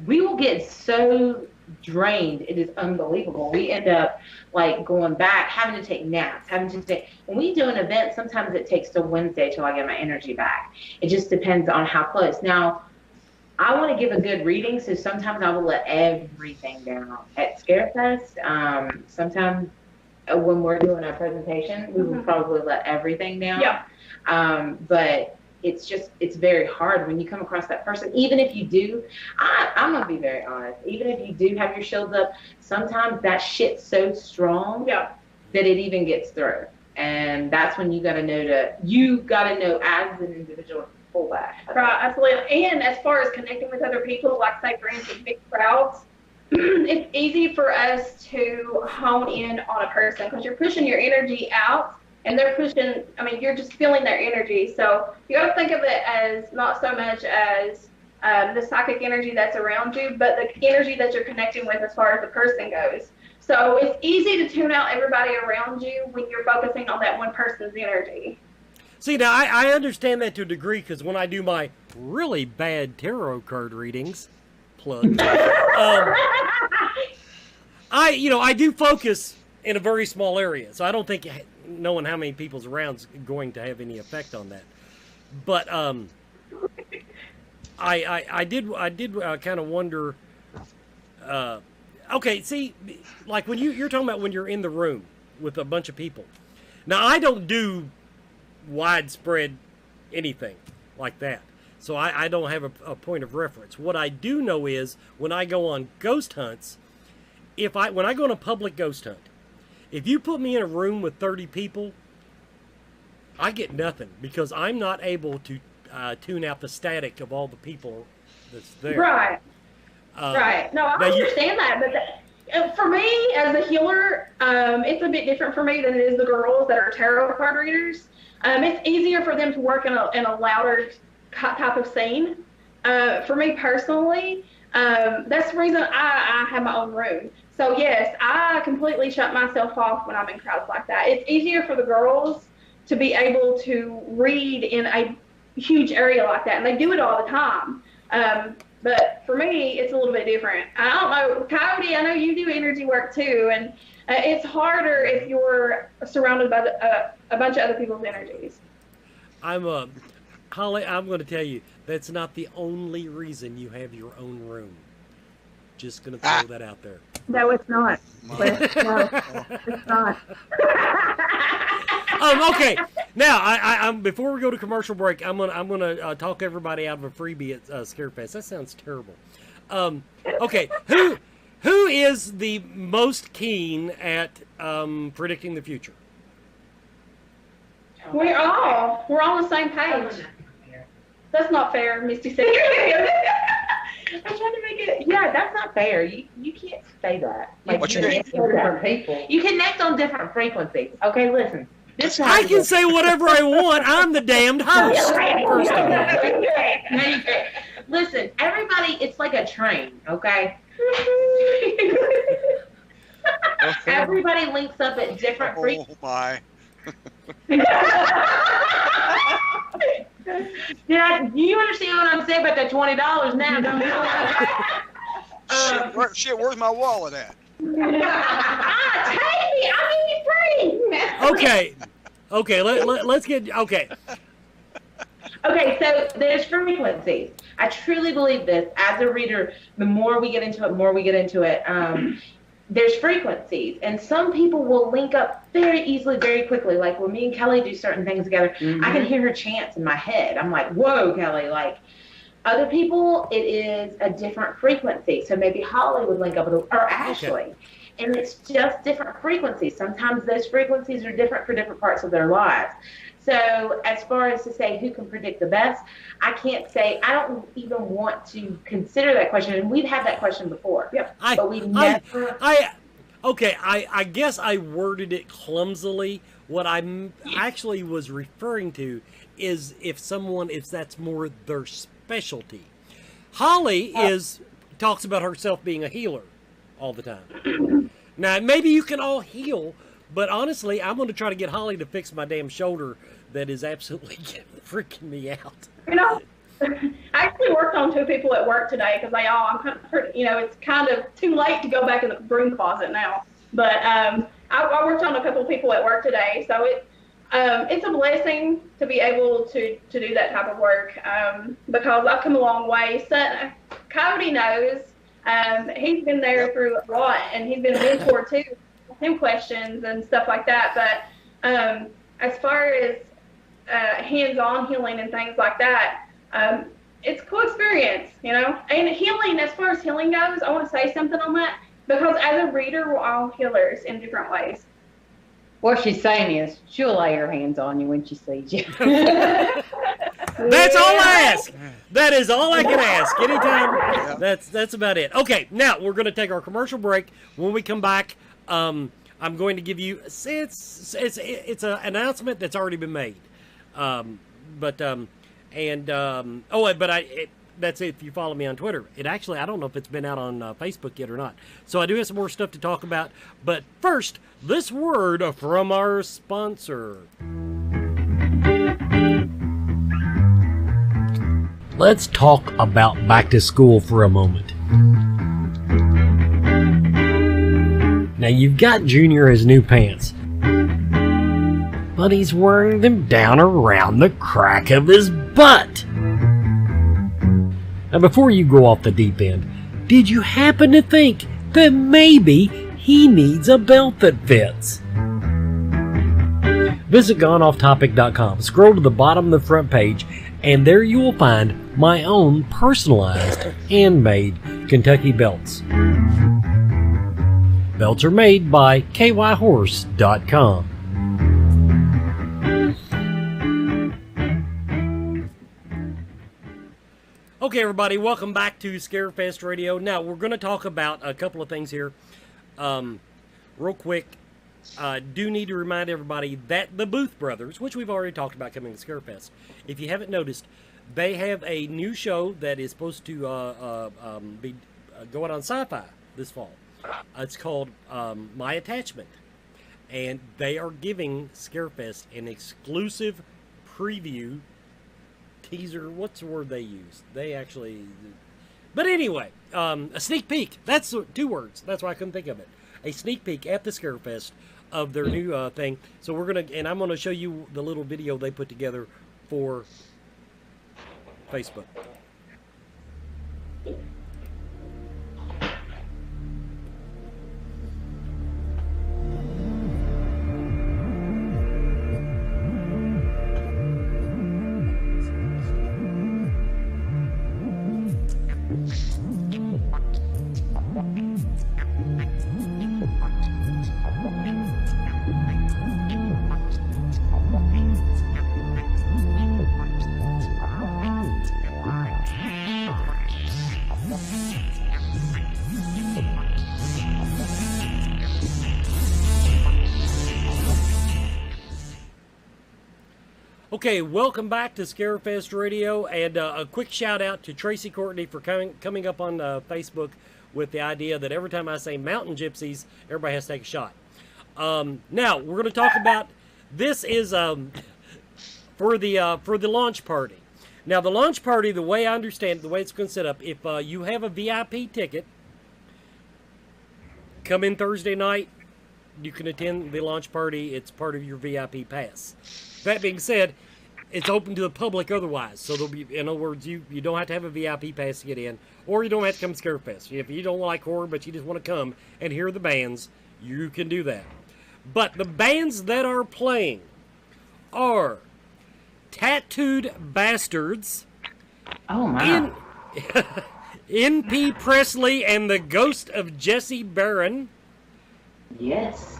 we will get so drained. It is unbelievable. We end up like going back, having to take naps, when we do an event, sometimes it takes till Wednesday till I get my energy back. It just depends on how close. Now, I want to give a good reading, so sometimes I will let everything down. At Scarefest, sometimes when we're doing our presentation, we will probably let everything down. Yeah. But it's very hard when you come across that person. Even if you do, I'm going to be very honest, even if you do have your shields up, sometimes that shit's so strong that it even gets through. And that's when you got to know as an individual, pull back. Right, absolutely. And as far as connecting with other people, like say for instance, big crowds, it's easy for us to hone in on a person because you're pushing your energy out and they're pushing, I mean, you're just feeling their energy. So you got to think of it as not so much as the psychic energy that's around you, but the energy that you're connecting with as far as the person goes. So it's easy to tune out everybody around you when you're focusing on that one person's energy. See, now, I understand that to a degree because when I do my really bad tarot card readings, plug, I do focus in a very small area, so I don't think knowing how many people's around is going to have any effect on that. But I did kind of wonder. Okay, see, like when you're talking about when you're in the room with a bunch of people. Now, I don't do widespread anything like that, so I don't have a point of reference. What I do know is when I go on ghost hunts, when I go on a public ghost hunt, if you put me in a room with 30 people, I get nothing because I'm not able to tune out the static of all the people that's there. Right. Right. No, I understand that, but for me as a healer, it's a bit different for me than it is the girls that are tarot card readers. It's easier for them to work in a louder type of scene. For me personally, that's the reason I have my own room. So yes, I completely shut myself off when I'm in crowds like that. It's easier for the girls to be able to read in a huge area like that, and they do it all the time. But for me, it's a little bit different. I don't know, Coyote, I know you do energy work too, and it's harder if you're surrounded by a bunch of other people's energies. Holly, I'm going to tell you, that's not the only reason you have your own room. Just going to throw that out there. No, it's not. No, it's not. Okay. Now, before we go to commercial break, I'm gonna talk everybody out of a freebie at Scarefest. That sounds terrible. Okay, who is the most keen at predicting the future? We're all on the same page. That's not fair, Misty said. I'm trying to make it. Yeah, that's not fair. You can't say that. Like, What you you connect on different people. You connect on different frequencies. Okay, listen. I can say whatever I want. I'm the damned host. First of all. No, you can't. Listen, everybody, it's like a train, okay? Everybody links up at different frequencies. Oh my. Yeah, do you understand what I'm saying about that $20 now? Don't you? Shit, where's my wallet at? Take me. I'll give you free. Okay. Let's get okay. Okay, so there's frequencies. I truly believe this. As a reader, the more we get into it, there's frequencies. And some people will link up very easily, very quickly. Like when me and Kelly do certain things together, I can hear her chants in my head. I'm like, whoa, Kelly. Like other people, it is a different frequency. So maybe Holly would link up with, or Ashley. Okay. And it's just different frequencies. Sometimes those frequencies are different for different parts of their lives. So as far as to say who can predict the best, I can't say. I don't even want to consider that question. And we've had that question before. Yep. But we never. I guess I worded it clumsily. What I actually was referring to is if that's more their specialty. Holly talks about herself being a healer all the time. Now, maybe you can all heal, but honestly, I'm going to try to get Holly to fix my damn shoulder that is absolutely freaking me out. You know, I actually worked on 2 people at work today because I'm kind of, it's kind of too late to go back in the broom closet now. But I worked on a couple of people at work today, so it's a blessing to be able to do that type of work because I've come a long way. So, Cody knows. He's been there through a lot, and he's been a mentor too, him questions and stuff like that. But as far as hands-on healing and things like that, it's a cool experience, And healing, as far as healing goes, I want to say something on that because as a reader, we're all healers in different ways. What she's saying is she'll lay her hands on you when she sees you. That's all I ask. That is all I can ask. Anytime. That's about it. Okay, now we're going to take our commercial break. When we come back, I'm going to give you it's an announcement that's already been made. That's it if you follow me on Twitter. I don't know if it's been out on Facebook yet or not. So I do have some more stuff to talk about. But first, this word from our sponsor. Let's talk about back to school for a moment. Now you've got Junior his new pants, but he's wearing them down around the crack of his butt. Now before you go off the deep end, did you happen to think that maybe he needs a belt that fits? Visit GoneOffTopic.com, scroll to the bottom of the front page, and there you will find my own personalized, handmade Kentucky belts. Belts are made by kyhorse.com. Okay, everybody, welcome back to Scarefest Radio. Now, we're going to talk about a couple of things here. Real quick, do need to remind everybody that the Booth Brothers, which we've already talked about coming to Scarefest, if you haven't noticed, they have a new show that is supposed to be going on Sci-Fi this fall. It's called My Attachment, and they are giving Scarefest an exclusive preview teaser. What's the word they use? But anyway, a sneak peek. That's 2 words. That's why I couldn't think of it. A sneak peek at the Scarefest of their new thing. So I'm gonna show you the little video they put together for Facebook. Okay, welcome back to Scarefest Radio, and a quick shout out to Tracy Courtney for coming up on Facebook with the idea that every time I say mountain gypsies, everybody has to take a shot. Now we're going to talk about this is for the launch party. Now the launch party, the way I understand it, the way it's going to set up, if you have a VIP ticket, come in Thursday night, you can attend the launch party. It's part of your VIP pass. That being said, it's open to the public otherwise. So there'll be, in other words, you don't have to have a VIP pass to get in, or you don't have to come to Scarefest. If you don't like horror, but you just want to come and hear the bands, you can do that. But the bands that are playing are Tattooed Bastards. Oh, my. N.P. Presley and the Ghost of Jesse Barron. Yes.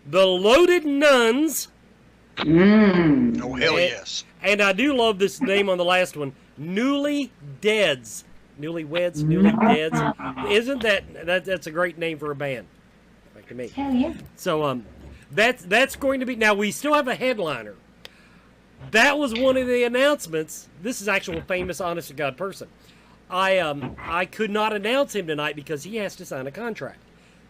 The Loaded Nuns. Oh, hell yes. And I do love this name on the last one. Newly Deads. Newlyweds, Newly Deads. Isn't that's a great name for a band? Like to me. Hell yeah. So that's going to be, now we still have a headliner. That was one of the announcements. This is actual famous honest to God person. I could not announce him tonight because he has to sign a contract.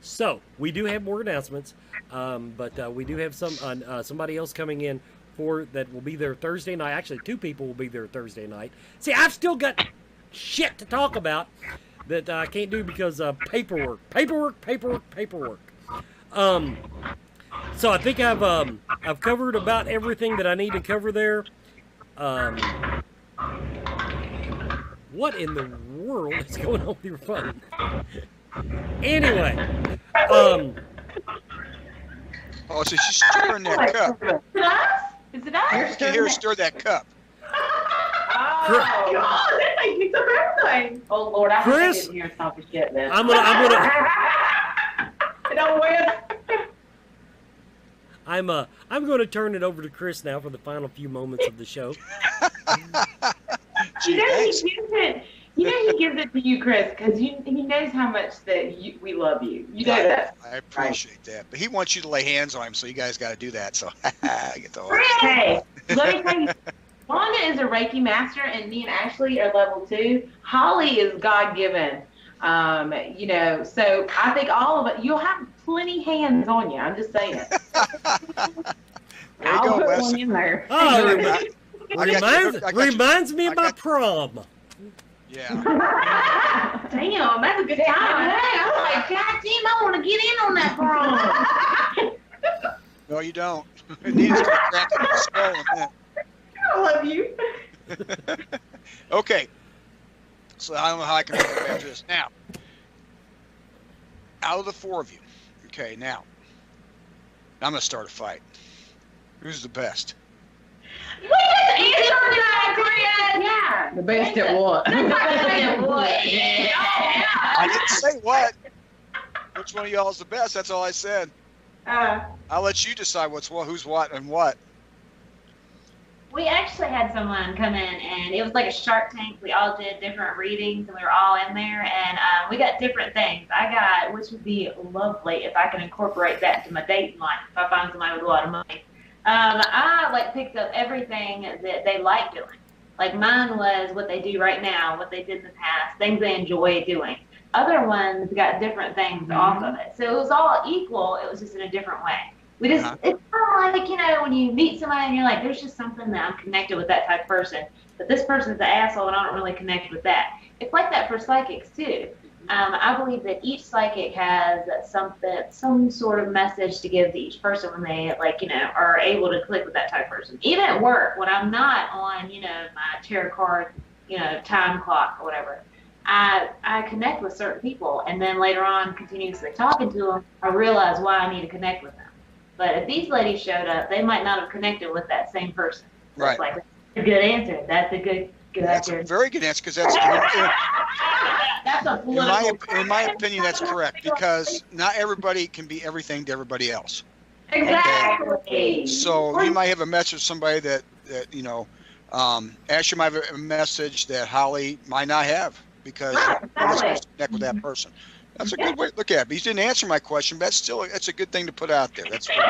So we do have more announcements, but we do have somebody else coming in that will be there Thursday night. Actually, 2 people will be there Thursday night. See, I've still got shit to talk about that I can't do because paperwork. So I think I've covered about everything that I need to cover there. What in the world is going on with your phone? Anyway, oh, so she's stirring that cup. Is it us? You can hear her stir that cup. Oh, God, that thing keeps up everything. Oh, Lord, I didn't hear some of shit, man. I'm gonna. It don't win. I'm going to turn it over to Chris now for the final few moments of the show. Gee, thanks. He gives it to you, Chris, because he knows how much that we love you. You know that. I appreciate that. But he wants you to lay hands on him, so you guys got to do that. So I get the Hey, let me tell you, Wanda is a Reiki master, and me and Ashley are level 2. Holly is God-given. So I think all of it, you'll have plenty hands on you. I'm just saying. I'll put Wes. one in there. Oh, reminds me of my prom. Yeah. Damn, that's a good time. Hey, I'm like, God damn, I want to get in on that prom. No, you don't. It needs to be cracked in the skull. I love you. Okay. So I don't know how I can make it after this. Now, out of the 4 of you, okay, now, I'm going to start a fight. Who's the best? Yeah. The best at what? I didn't say what. Which one of y'all is the best? That's all I said. I'll let you decide who's what and what. We actually had someone come in, and it was like a Shark Tank. We all did different readings, and we were all in there, and we got different things. Which would be lovely if I can incorporate that into my dating life, if I find somebody with a lot of money. I picked up everything that they like doing. Like mine was what they do right now, what they did in the past, things they enjoy doing. Other ones got different things off of it. So it was all equal, it was just in a different way. It's kind of like, when you meet somebody and you're like, there's just something that I'm connected with that type of person. But this person's an asshole and I don't really connect with that. It's like that for psychics too. I believe that each psychic has some sort of message to give to each person when they are able to click with that type of person. Even at work, when I'm not on, my tarot card, time clock or whatever, I connect with certain people, and then later on, continuously talking to them, I realize why I need to connect with them. But if these ladies showed up, they might not have connected with that same person. So Right. It's like, that's a good answer. That's a good That's answer. a very good answer because that's That's a political. in my opinion, that's correct because not everybody can be everything to everybody else. Exactly. Okay? So you might have a message to somebody that Ashley might have a message that Holly might not have because you're not supposed to connect with that person. That's a good way to look at it. But you didn't answer my question, but that's a good thing to put out there. That's Listen,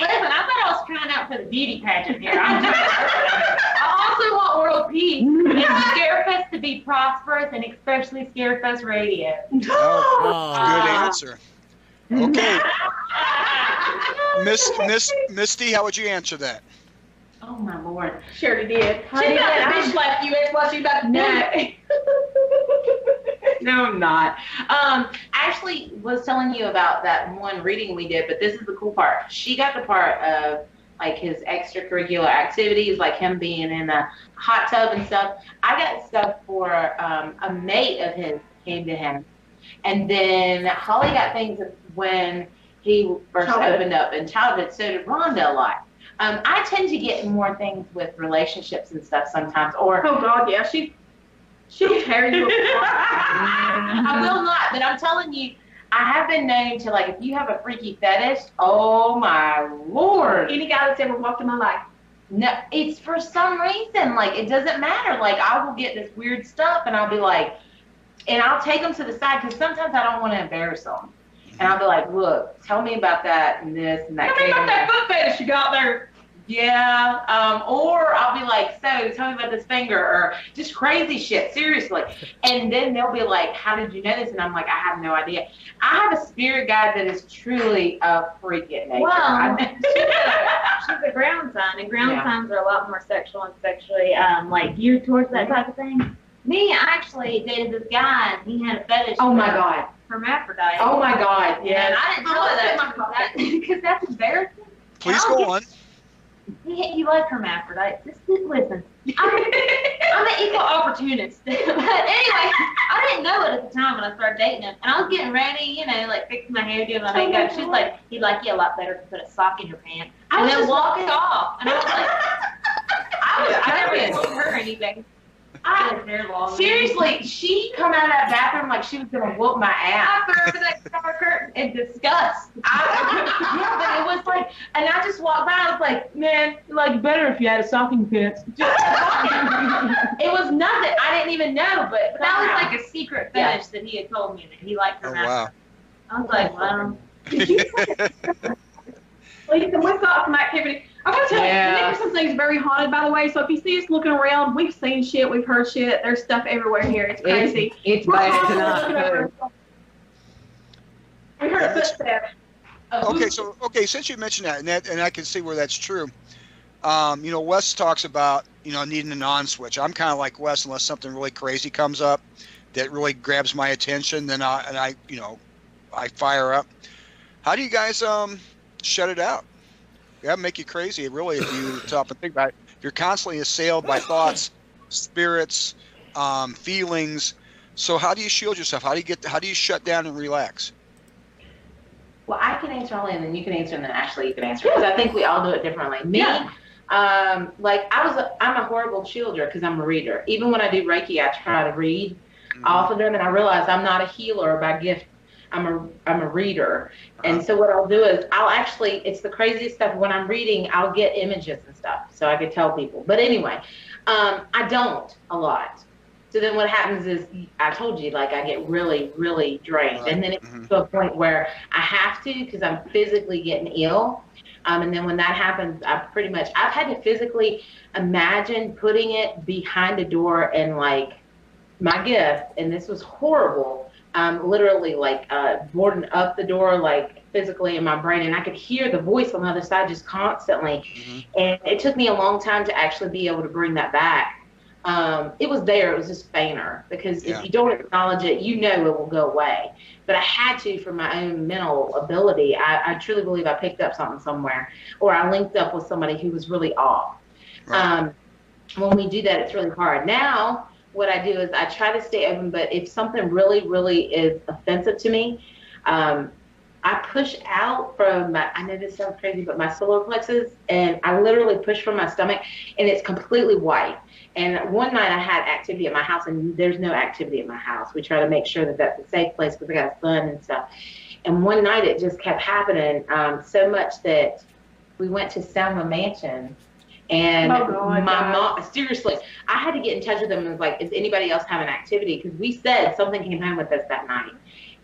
I thought I was trying out for the beauty pageant here. I also want world peace and Scarefest to be prosperous, and especially Scarefest Radio. good answer. Okay. Misty, how would you answer that? Oh my Lord. She already did. She got the bitch left you. That's what she about to do. No, I'm not. Ashley was telling you about that one reading we did, but this is the cool part. She got the part of his extracurricular activities, like him being in a hot tub and stuff. I got stuff for a mate of his came to him. And then Holly got things when he first opened up in childhood. So did Rhonda a lot. I tend to get more things with relationships and stuff sometimes. Or Oh God, yeah, she'll tear you apart. I will not, but I'm telling you, I have been known to, if you have a freaky fetish, oh my Lord. Any guy that's ever walked in my life. No, it's for some reason, it doesn't matter. I will get this weird stuff and I'll be like, and I'll take them to the side because sometimes I don't want to embarrass them. And I'll be like, look, tell me about that and this and that. Tell me about that foot fetish you got there. Yeah, or I'll be like, so tell me about this finger, or just crazy shit, seriously. And then they'll be like, how did you know this? And I'm like, I have no idea. I have a spirit guide that is truly a freak at nature. Well, she's a ground sign, and ground signs are a lot more sexual and sexually geared towards that type of thing. Me, I actually dated this guy, and he had a fetish. Oh my God. Hermaphrodite. Oh my God, yeah. And I didn't tell her that because that's embarrassing. Please go on. He liked hermaphrodites. Just listen. I'm an equal opportunist. But anyway, I didn't know it at the time when I started dating him. And I was getting ready, fixing my hair, doing my makeup. She's like, he'd like you a lot better to put a sock in your pants. And then walk it off. And I was like, I never even told her anything. Seriously, she come out of that bathroom like she was gonna whoop my ass. I threw over that shower curtain in disgust. Yeah, but it was like, and I just walked by. I was like, man, like better if you had a stocking pants. It was nothing. I didn't even know, but that was like a secret fetish that he had told me that he liked her. Oh, wow. I was like, wow. Well, we've got some activity. I want to tell you, the Nickerson thing's very haunted, by the way. So if you see us looking around, we've seen shit, we've heard shit. There's stuff everywhere here. It's crazy. It's bad tonight. We heard a footstep. Okay, since you mentioned that, and I can see where that's true. You know, Wes talks about, you know, needing an on switch. I'm kind of like Wes, unless something really crazy comes up that really grabs my attention, then I fire up. How do you guys shut it out? That'd make you crazy, really, if you stop and think about it. If you're constantly assailed by thoughts, spirits, feelings. So how do you shield yourself? How do you shut down and relax? Well, I can answer all in, and then you can answer, and then Ashley, you can answer, because I think we all do it differently. Me, like I'm a horrible shielder because I'm a reader. Even when I do Reiki, I try to read off of them, and I realize I'm not a healer by gift. I'm a reader, and so what I'll do is it's the craziest stuff. When I'm reading, I'll get images and stuff, so I could tell people. But anyway, I don't a lot. So then what happens is, I told you, like, I get really, really drained. And then it's to a point where I have to, because I'm physically getting ill. And then when that happens, I've had to physically imagine putting it behind a door and, like, my gift, and this was horrible, literally, like, boarding up the door, like, physically in my brain. And I could hear the voice on the other side just constantly. And it took me a long time to actually be able to bring that back. It was there, it was just fainter, because if you don't acknowledge it, you know it will go away. But I had to, for my own mental ability. I truly believe I picked up something somewhere, or I linked up with somebody who was really off. When we do that, it's really hard. Now, what I do is I try to stay open, but if something really, really is offensive to me, I push out from I know this sounds crazy, but my solar plexus, and I literally push from my stomach, and it's completely white. And one night I had activity at my house, and there's no activity at my house. We try to make sure that that's a safe place because I got a son and stuff. And one night it just kept happening so much that we went to Selma Mansion. And my mom, seriously, I had to get in touch with them and was like, is anybody else having activity? Because we said something came home with us that night.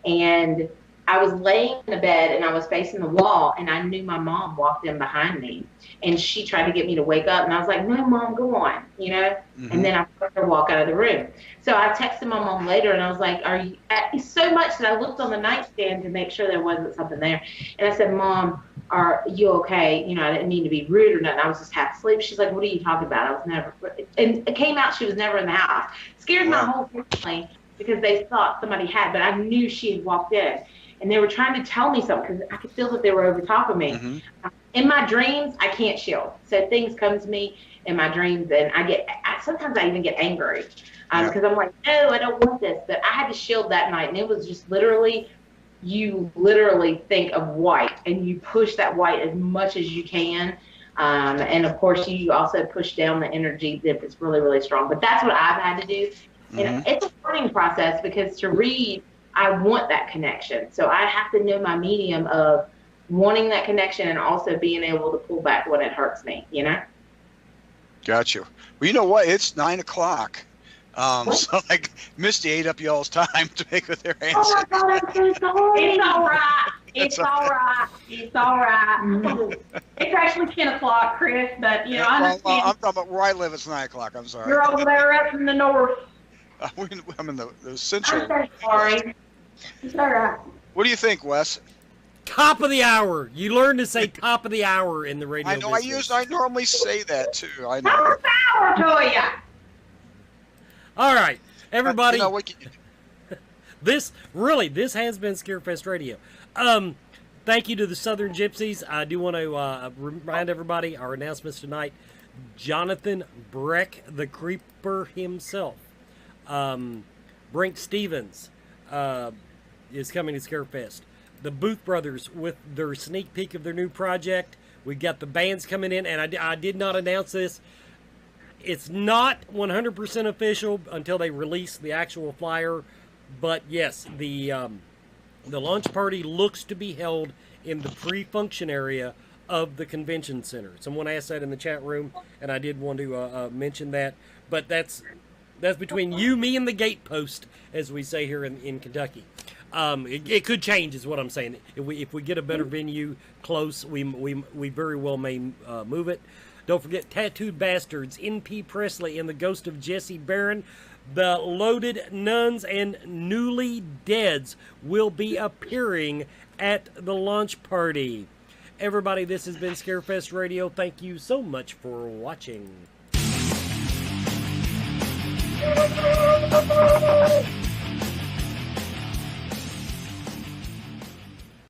And I was laying in the bed and I was facing the wall, and I knew my mom walked in behind me, and she tried to get me to wake up, and I was like, no, Mom, go on, you know? And then I heard her walk out of the room. So I texted my mom later, and I was like, are you, so much that I looked on the nightstand to make sure there wasn't something there. And I said, Mom, are you okay? You know, I didn't mean to be rude or nothing. I was just half asleep. She's like, what are you talking about? I was never, and it came out she was never in the house. Scared my whole family because they thought somebody had, but I knew she had walked in. And they were trying to tell me something because I could feel that they were over top of me. In my dreams, I can't shield. So things come to me in my dreams, and sometimes I even get angry because I'm like, no, I don't want this. But I had to shield that night, and it was just literally, you literally think of white, and you push that white as much as you can. And of course, you also push down the energy if it's really, really strong. But that's what I've had to do. And it's a learning process because to read, I want that connection. So I have to know my medium of wanting that connection and also being able to pull back when it hurts me, you know? Got you. Well, you know what? It's 9 o'clock. So like Misty ate up y'all's time to make with their answer. Oh my God, I'm so sorry. It's all right. It's all right. It's all right. It's actually 10 o'clock, Chris, but, you know, I understand. Well, I'm talking about where I live, it's 9 o'clock. I'm sorry. You're over there up in the north. I'm in the central. I'm so sorry. It's all right. What do you think, Wes? Top of the hour. You learn to say top of the hour in the radio I know. business. I normally say that too. I know. Top of the hour to you. All right, everybody. You know, this has been Scarefest Radio. Thank you to the Southern Gypsies. I do want to remind everybody our announcements tonight. Jonathan Breck, the Creeper himself. Brink Stevens is coming to Scarefest. The Booth Brothers with their sneak peek of their new project. We've got the bands coming in, and I did not announce this. It's not 100% official until they release the actual flyer, but yes, the launch party looks to be held in the pre-function area of the convention center. Someone asked that in the chat room, and I did want to mention that. But that's between you, me, and the gatepost, as we say here in Kentucky. It could change, is what I'm saying. If we get a better venue close, we very well may move it. Don't forget Tattooed Bastards, N.P. Presley, and the Ghost of Jesse Barron. The Loaded Nuns and Newly Deads will be appearing at the launch party. Everybody, this has been Scarefest Radio. Thank you so much for watching.